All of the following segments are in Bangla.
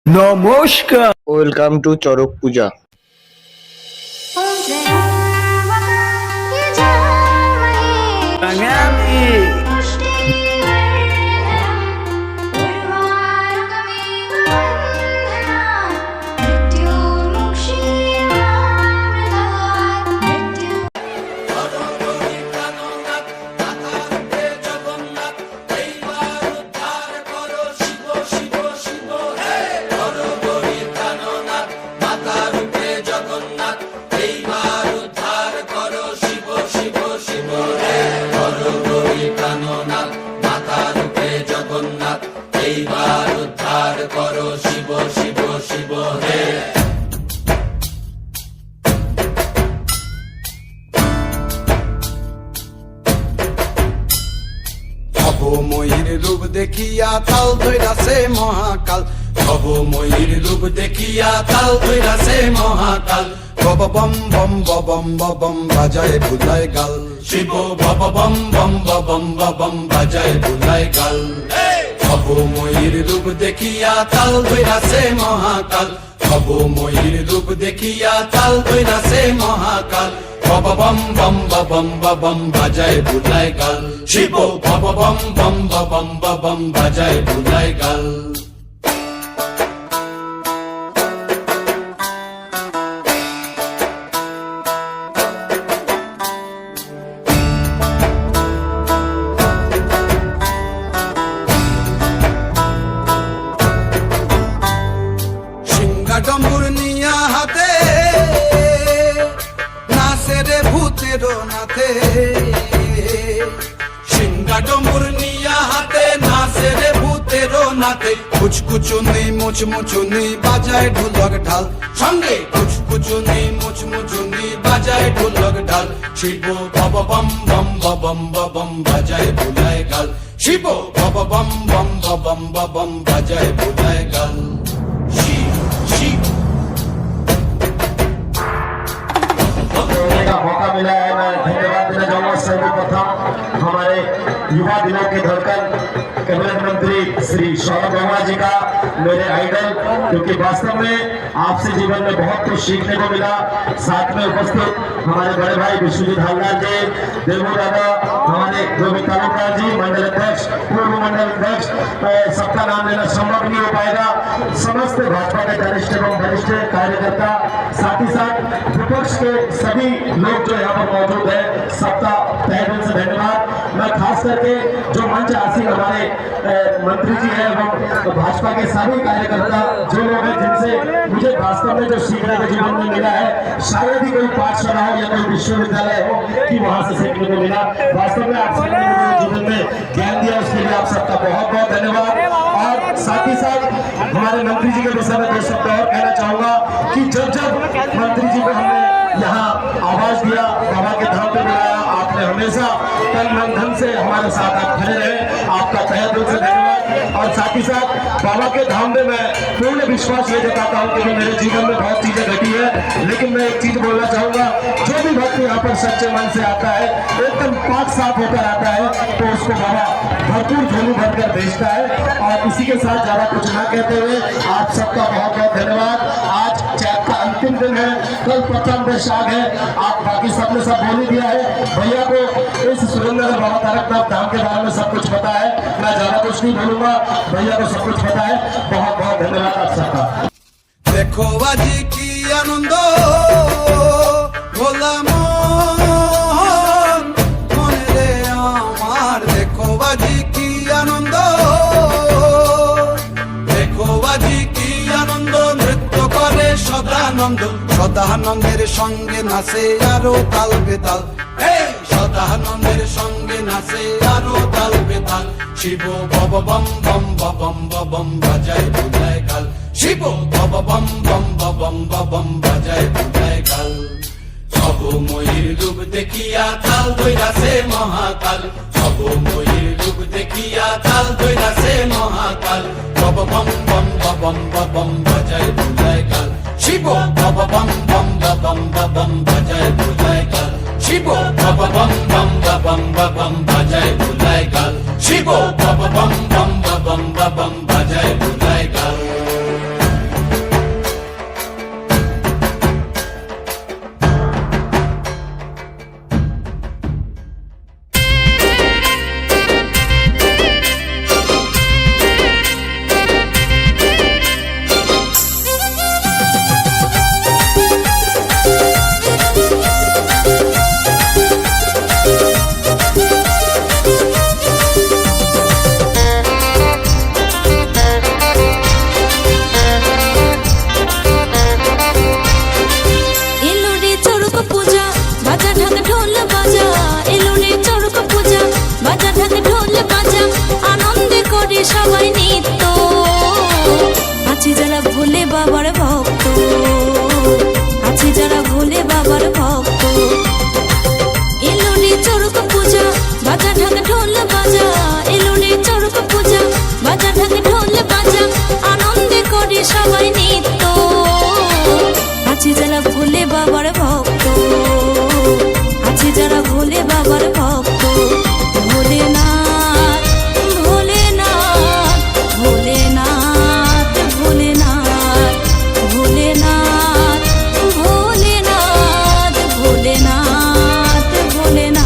নমস্কার। Welcome to Charak Puja. বাঙালি এইবার উদ্ধার করো শিব শিব শিব হে। ভবময়ীর রূপ দেখিয়া তাল ধৈরাছে মহাকাল, ভবময়ীর রূপ দেখিয়া তাল ধৈরাছে মহাকাল। বব বম বম বম বম বাজায় বুলায় গাল, শিব বব বম বম বম বম বাজায় বুলায় গাল। ভবময়ীর রূপ দেখিয়া তাল ধৈরাছে মহাকাল, ভবময়ীর রূপ দেখিয়া তাল ধৈরাছে মহাকাল। বব বম বম বম বম বাজায় বুলায় গাল, শিব বব বম বম বম বাজায় বুলায় গাল। ডম্বুর নিয়া হাতে নাচে রে ভূতের নাথে, সিংহা ডম্বুর নিয়া হাতে নাচে রে ভূতের নাথে। কুচকুচুনি মুচমুচুনি বাজায় ঢোলক ঢাল, সঙ্গে কুচকুচুনি মুচমুচুনি বাজায় ঢোলক ঢাল। শিব বব বম বম বম বম বাজায় বুলায় গাল, শিব বব বম বম বম বাজায় বুলায় গাল। मौका मिला है, मैं धन्यवाद देना चाहूंगा सर्वप्रथम हमारे युवा दिनों के धड़कन कैबिनेट मंत्री श्री सौरभ गंगवार जी का, मेरे आइडल, क्योंकि वास्तव में आपसे जीवन में बहुत कुछ सीखने को मिला। साथ में उपस्थित हमारे बड़े भाई विश्वजीत हल्दार जी, देवू दादा, हमारे गोविंद तालुकदार जी मंडल अध्यक्ष, पूर्व मंडल अध्यक्ष, सबका नाम लेना संभव नहीं हो पाएगा। समस्त भाजपा के वरिष्ठ एवं वरिष्ठ कार्यकर्ता, साथ ही साथ विपक्ष के सभी लोग जो यहाँ पर मौजूद है, सबका तहे दिल से धन्यवाद। मैं खास करके जो मंच आसीन हमारे मंत्री जी हैं एवं भाजपा के सभी कार्यकर्ता, जो लोग हैं जिनसे मुझे वास्तव में जो सीखने के जीवन में मिला है, शायद ही कोई पाठशाला हो या कोई विश्वविद्यालय हो कि वहां से सीखने को मिला। वास्तव में आप सबने मुझे जीवन में ज्ञान दिया, उसके लिए आप सबका बहुत बहुत धन्यवाद। और साथ ही साथ हमारे मंत्री जी के विषय में दो शब्द और कहना चाहूंगा कि जब जब मंत्री जी को हमने यहाँ आवाज दिया, बाबा के धाम पे बुलाया, आपने हमेशा तन मन धन से हमारे साथ आप खड़े रहे, आपका तहे दिल से धन्यवाद। और साथ ही साथ बाबा के धाम में मैं पूर्ण विश्वास ये जताता हूँ कि मेरे जीवन में बहुत चीजें घटी है, लेकिन मैं एक चीज बोलना चाहूंगा, जो भी भक्त यहाँ पर सच्चे मन से आता है, एकदम पाक साफ होकर आता है, तो उसको बाबा भरपूर झोली भरकर भेजता है। और इसी के साथ ज्यादा कुछ ना कहते हुए आप सबका बहुत बहुत धन्यवाद। आज चैत का अंतिम दिन है, कल प्रथम वैशाख है, आप बाकी सबने सब बोल ही दिया है। भैया को इस सुरेंद्र बाबा तारकनाथ धाम के बारे में सब कुछ पता है, मैं ज्यादा कुछ नहीं बोलूंगा, भैया को सब कुछ पता है। बहुत बहुत धन्यवाद आप सबका। देखो बाजी की आनंद भोला मोहन मन रे आमार, देखो बाजी की आनंद, देखो बाजी की आनंद। नृत्य करे সদানন্দ, সদানন্দের সঙ্গে নাচে আরো তাল বেতাল, সদানন্দের সঙ্গে নাচে আরো তাল বেতাল। শিব বব বম বম বম বাজায় বুলায় গাল, শিব বব বম বম বম বাজায় বুলায় গাল। ভবময়ীর রূপ দেখিয়া তাল ধৈরাছে মহাকাল, ভবময়ীর রূপ দেখিয়া তাল ধৈরাছে মহাকাল। বব বম বম বম বাজায় বুলায় গাল, শিব বব বম বম বম বাজায় বুলায় গাল, শিব বব বম বম বাজায় বুলায় গাল, শিব বব বম বম বাজায় বুলায় গাল। বাবার ভক্ত, আছে যারা ভোলে বাবার ভক্ত। এলো রে চড়ক পূজা, বাজা ঢাক ঢোল বাজা, এলো রে চড়ক পূজা, বাজা ঢাক ঢোল বাজা, আনন্দে করে সবাই নৃত্য। আছে যারা ভোলে বাবার ভক্ত, আছে যারা ভোলে বাবার ভক্ত। ভোলেনাথ ভোলেনাথ ভোলেনাথ ভোলেনাথ ভোলেনাথ ভোলেনাথ ভোলেনাথ ভোলেনাথ।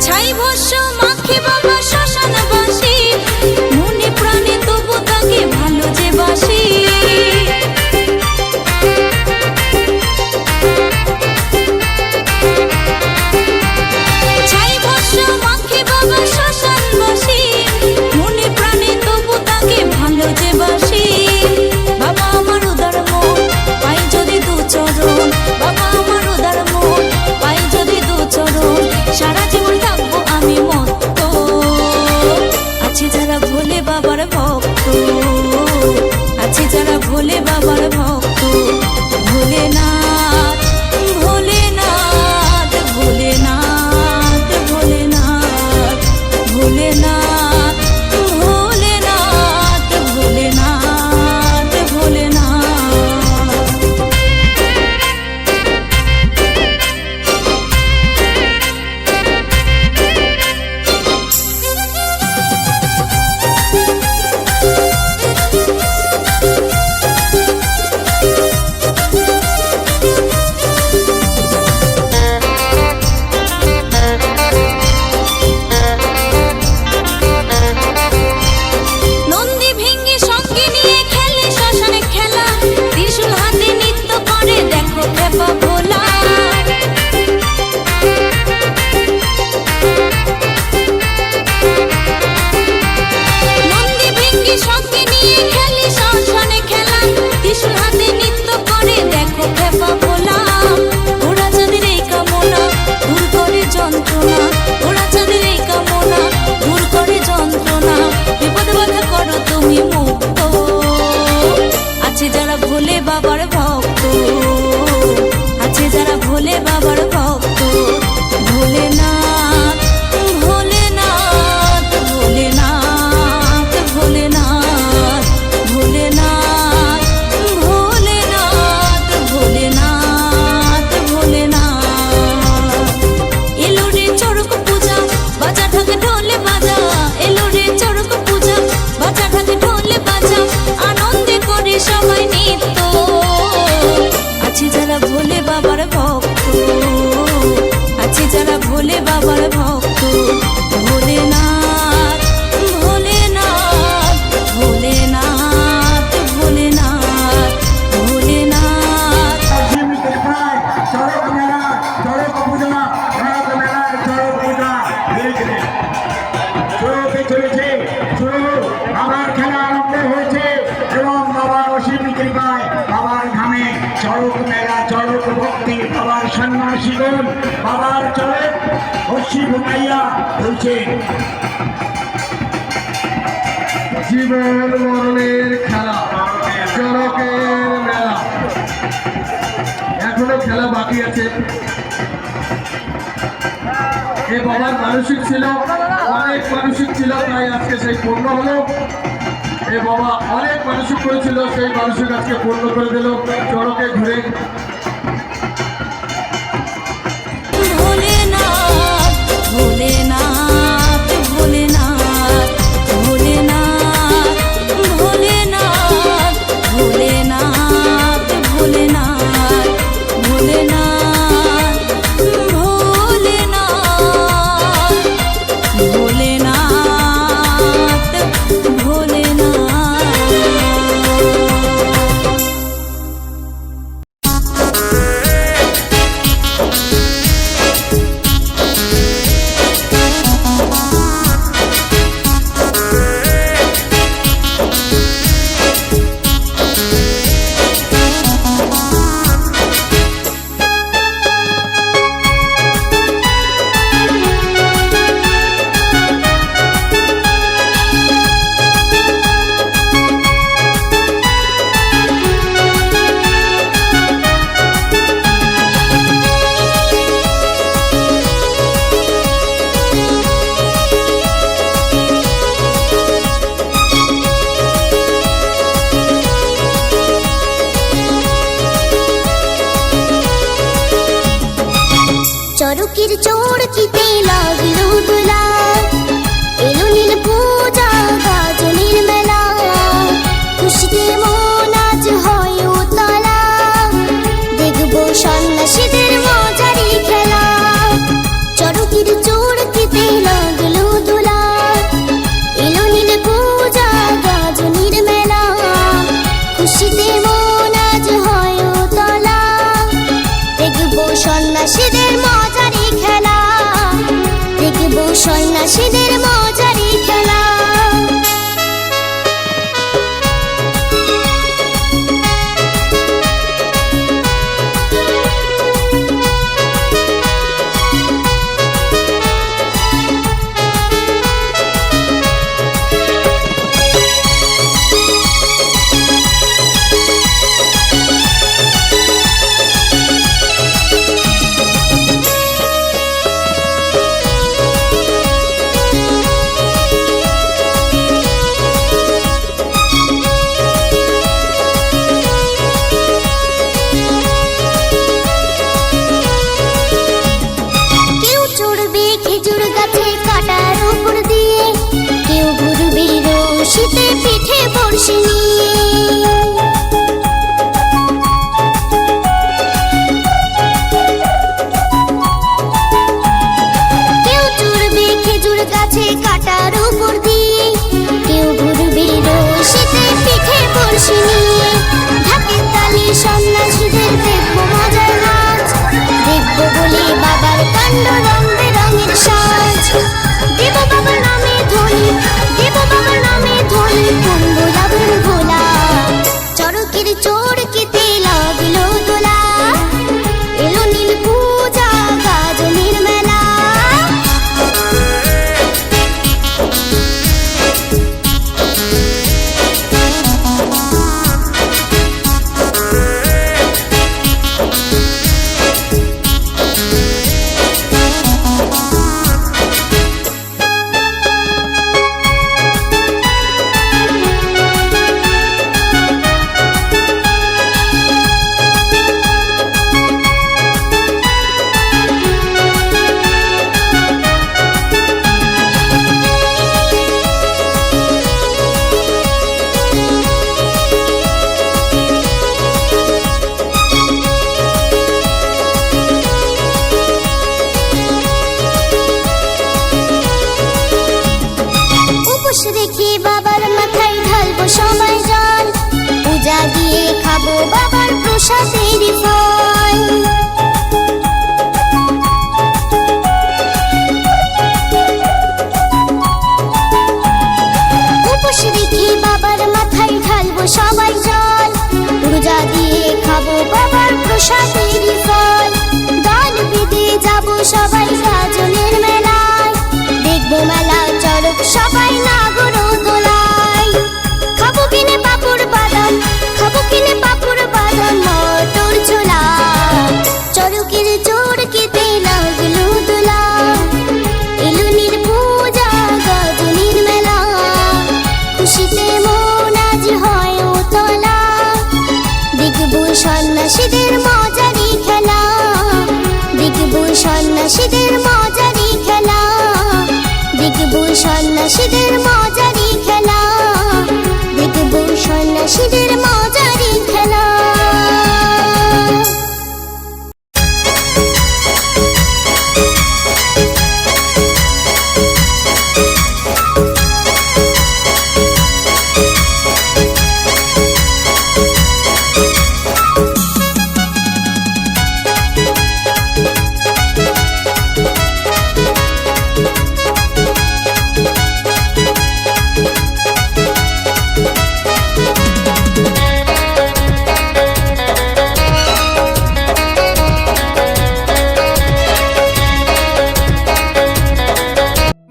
ছাই ভস্য মাখে বাবা শ্মশানবাসী, মনে প্রাণে তবু তাকে ভালো যে বাসি। ছাই ভস্য মাখে বাবা শ্মশানবাসী, মনে প্রাণে তবু তাকে ভালো যে বাসি। বাবা আমার উদার মন পাই যদি দু চরণ, বাবা আমার উদার মন পাই যদি দু চরণ, সারা জীবন থাকবো আমি মত্ত। আছে যারা ভোলে বাবার ভক্ত, আছে যারা ভোলে বাবার ভক্ত। ভোলেনাথ ভোলেনাথ ভোলেনাথ ভোলেনাথ ভোলেনাথ ভোলেনাথ ভোলেনাথ ভোলেনাথ। নন্দী ভেঙ্গে সঙ্গে নিয়ে খেলে শ্মশানে খেলা, ত্রিশূল হাতে নৃত্য করে দেখো পেপা ভোলা। নন্দী ভেঙ্গে সঙ্গে নিয়ে খেলে শ্মশানে খেলা, ত্রিশূল হাতে নৃত্য করে দেখো পেপা ভোলা। ওরা যাদের এই কামনা দূর করে যন্ত্রণা, ওরা যাদের এই কামনা দূর করে যন্ত্রণা, বিপদ বাধা করো তুমি মুক্ত। আছে যারা ভোলে বাবার ভক্ত, আছে যারা ভোলে বাবার ভক্ত। ভোলেনাথ ভোলেনাথ ভোলেনাথ ভোলেনাথ ভোলেনাথ ভোলেনাথ ভোলেনাথ ভোলেনাথ। এলো রে চড়ক পূজা, বাজা ঢাক ঢোল বাজা, এলো রে চড়ক পূজা, বাজা ঢাক ঢোল বাজা, আনন্দে করে সবাই নৃত্য। আছে যারা ভোলে বাবার ভক্ত, আছে যারা ভোলে বাবার ভক্ত। ভোলেনাথ ভোলেনাথ ভোলেনাথ ভোলেনাথ ভোলেনাথ। অসীম কৃপায় চড়ক মেলা, চড়ক পূজা, চড়ক মেলা, চড়ক পূজা ধীরে ধীরে শুরু হতে চলেছে। শুরু আবার খেলা আরম্ভ হয়েছে এবং বাবার অসীম কৃপায় বাবার ধামে চড়ক মেলা, চড়ক ভক্তি, বাবার সন্ন্যাসীগণ বাবার চড়ক অসি ঘুমাইয়া হয়েছে। জীবন মরণের খেলা, চড়কের মেলা, এখনো খেলা বাকি আছে। এ বাবার মানসিক ছিল, অনেক মানসিক ছিল, তাই আজকে সেই পূর্ণ হলো। এ বাবা অনেক মানসিক করেছিল, সেই মানসিক আজকে পূর্ণ করে দিল চড়কে ঘুরে। ভোলেনাথ ভোলেনাথ ভোলেনাথ ভোলেনাথ ভোলেনাথ ভোলেনাথ ভোলেনাথ ভোলেনাথ ভোলেনাথ চরকির চড়কিতে লাগলো দোলা, এলো নীল পূজা গাজনের মেলা, খুশিতে মন আজ হয় উতলা, দেখবো সন্ন্যাসীদের মজারি খেলা। চরকির চড়কিতে লাগলো দোলা, এলো নীল পূজা গাজনের মেলা, খুশিতে মন আজ হয় উতলা, দেখবো সন্ন্যাসীদের মজারি খেলা, দেখবো সন্ন্যাসীদের মজারি খেলা। কেউ চড়বে খেজুর গাছে কাটার উপর দিয়ে, কেউ ঘুরবে রশিতে পিঠে বর্ষি নিয়ে। কেউ চড়বে খেজুর গাছে কাটার উপর দিয়ে, কেউ ঘুরবে রশিতে পিঠে বর্ষি নিয়ে। ঢাকের তালে সন্ন্যাসীদের দেখবো মজার নাচ, দেখবো বলে বাবার কাণ্ড রং বেরঙের সাজ। দেব বাবার নামে ধ্বনি, দেব বাবার নামে ধ্বনি, কুম্ভ লাবণ ভোলা। চরকের চড়কিতে লাগলো দোলা, এলো নীল পূজা গাজনের মেলা। উপোস রেখে বাবার মাথায় ঢালবো সবাই জল, পূজা দিয়ে খাবো বাবার প্রসাদের ফল। উপোস রেখে বাবার মাথায় ঢালবো সবাই জল, পূজা দিয়ে খাবো বাবার প্রসাদের ফল। দল বেঁধে যাবো সবাই গাজনের মেলায়, দেখবো মেলা চড়ক সবাই নাগর দোলায়। খাবো কিনে পাঁপড় বাদাম, খাবো কিনে পাঁপড় বাদাম, মটর ছোলা। চড়কের চড়কিতে লাগলো দোলা, এলো নীল পূজা গাজনের মেলা, খুশিতে মন আজ হয় উতলা, দেখবো সন্ন্যাসীদের মজারি খেলা, দেখবো সন্ন্যাসীদের মজারি খেলা, দেখবো সন্ন্যাসীদের মজারি খেলা, দেখবো সন্ন্যাসীদের মজারি খেলা।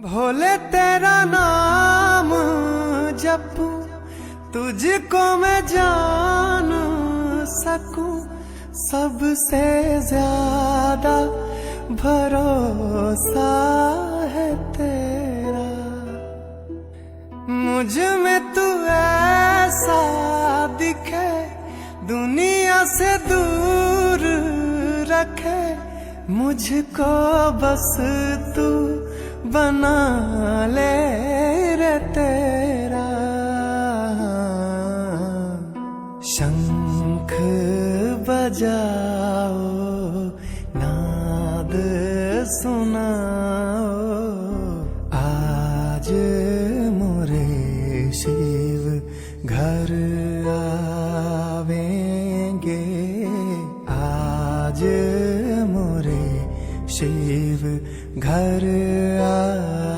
भोले तेरा नाम जपूं, तुझको मैं जान सकूं, सबसे ज्यादा भरोसा है तेरा। मुझ में तू ऐसा दिखे, दुनिया से दूर रखे, मुझको बस तू बना ले रे तेरा शंख बजाओ नाद सुनाओ आज मोरे शिव घर आवेंगे आज मोरे शिव घर आ